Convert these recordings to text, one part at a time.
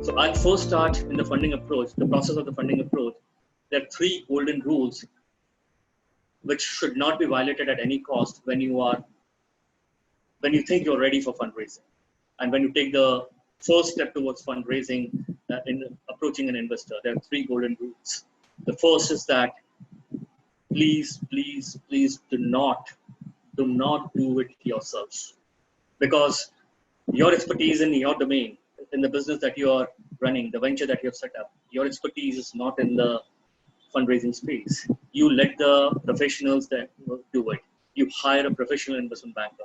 So I'll first start in the funding approach, the process of the funding approach. There are three golden rules which should not be violated at any cost when you think you're ready for fundraising, and when you take the first step towards fundraising in approaching an investor. There are three golden rules. The first is that please do not do it yourself, because your expertise in your domain, in the business that you are running, the venture that you have set up, your expertise is not in the fundraising space. You let the professionals that do it. You hire a professional investment banker.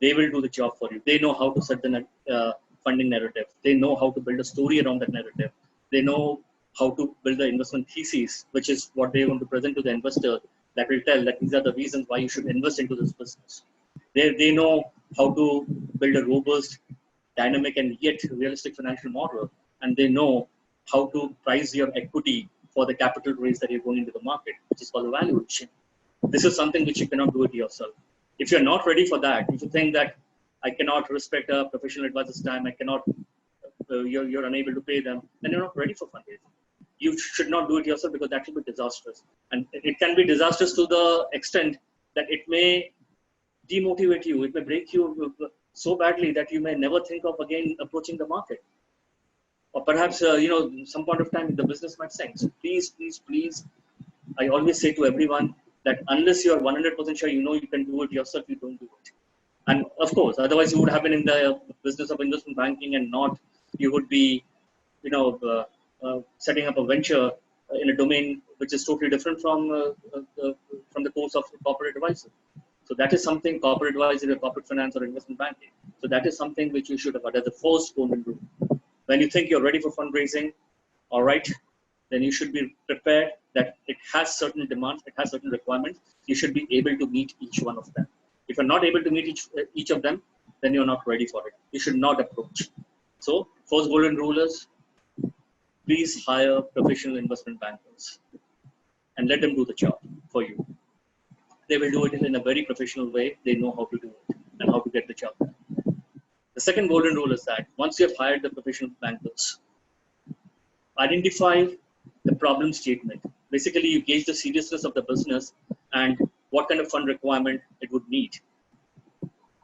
They will do the job for you. They know how to set the funding narrative. They know how to build a story around that narrative. They know how to build the investment thesis, which is what they want to present to the investor, that will tell that these are the reasons why you should invest into this business. They know how to build a robust, dynamic, and yet realistic financial model, and they know how to price your equity for the capital raise that you're going into the market, which is called a valuation. This is something which you cannot do it yourself. If you're not ready for that, if you think that I cannot respect a professional advisor's time, I cannot, you're unable to pay them, then you're not ready for fundraising. You should not do it yourself, because that will be disastrous. And it can be disastrous to the extent that it may demotivate you. It may break you so badly that you may never think of again approaching the market. Or perhaps, some point of time the business might sink. So please, I always say to everyone that unless you're 100% sure you can do it yourself, you don't do it. And of course, otherwise you would have been in the business of investment banking, and not, you would be, setting up a venture in a domain which is totally different from the course of corporate advisor. So that is something, corporate advisory or corporate finance or investment banking. So that is something which you should have had as the first golden rule. When you think you're ready for fundraising, all right, then you should be prepared that it has certain demands, it has certain requirements. You should be able to meet each one of them. If you're not able to meet each of them, then you're not ready for it. You should not approach. So first golden rule is, please hire professional investment bankers and let them do the job for you. They will do it in a very professional way. They know how to do it and how to get the job done. The second golden rule is that once you have hired the professional bankers, identify the problem statement. Basically, you gauge the seriousness of the business and what kind of fund requirement it would need.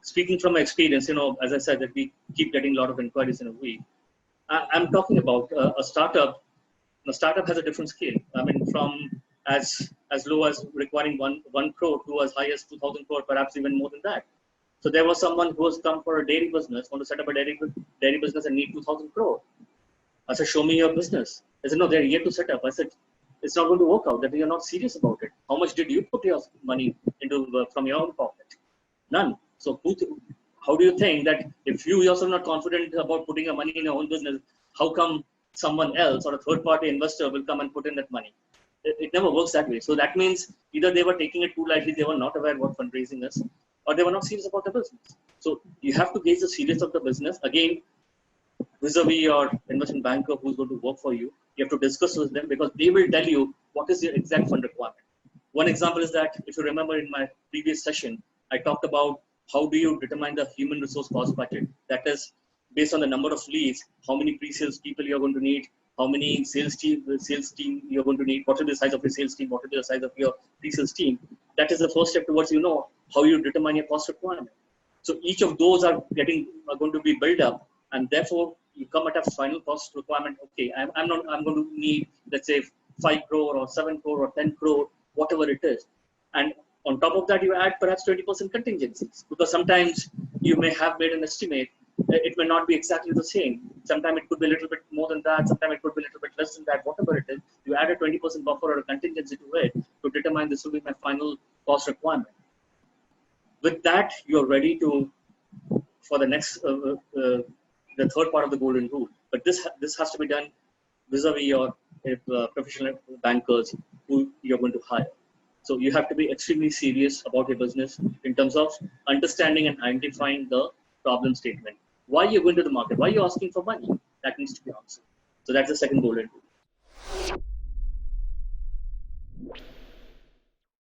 Speaking from my experience, as I said, that we keep getting a lot of inquiries in a week. I'm talking about a startup. A startup has a different scale. I mean, from as low as requiring 1 crore to as high as 2,000 crore, perhaps even more than that. So there was someone who has come for a dairy business, want to set up a dairy business and need 2,000 crore. I said, show me your business. They said, no, they're yet to set up. I said, it's not going to work out, that you're not serious about it. How much did you put your money into from your own pocket? None. So how do you think that if you yourself are not confident about putting your money in your own business, how come someone else or a third-party investor will come and put in that money? It never works that way. So that means either they were taking it too lightly, they were not aware what fundraising is, or they were not serious about the business. So you have to gauge the seriousness of the business. Again, vis-a-vis your investment banker who's going to work for you, you have to discuss with them, because they will tell you what is your exact fund requirement. One example is that, if you remember in my previous session, I talked about how do you determine the human resource cost budget. That is based on the number of leads, how many pre-sales people you're going to need, how many sales team you're going to need, what is the size of your sales team, what is the size of your pre-sales team. That is the first step towards how you determine your cost requirement. So each of those are going to be built up, and therefore you come at a final cost requirement. Okay, I'm going to need, let's say, 5 crore or 7 crore or 10 crore, whatever it is. And on top of that, you add perhaps 20% contingencies, because sometimes you may have made an estimate. It may not be exactly the same. Sometimes it could be a little bit more than that. Sometimes it could be a little bit less than that. Whatever it is, you add a 20% buffer or a contingency to it to determine this will be my final cost requirement. With that, you're ready for the next, the third part of the golden rule. But this has to be done vis-a-vis your professional bankers who you're going to hire. So you have to be extremely serious about your business in terms of understanding and identifying the problem statement. Why you're going to the market? Why you're asking for money? That needs to be answered. So that's the second golden rule.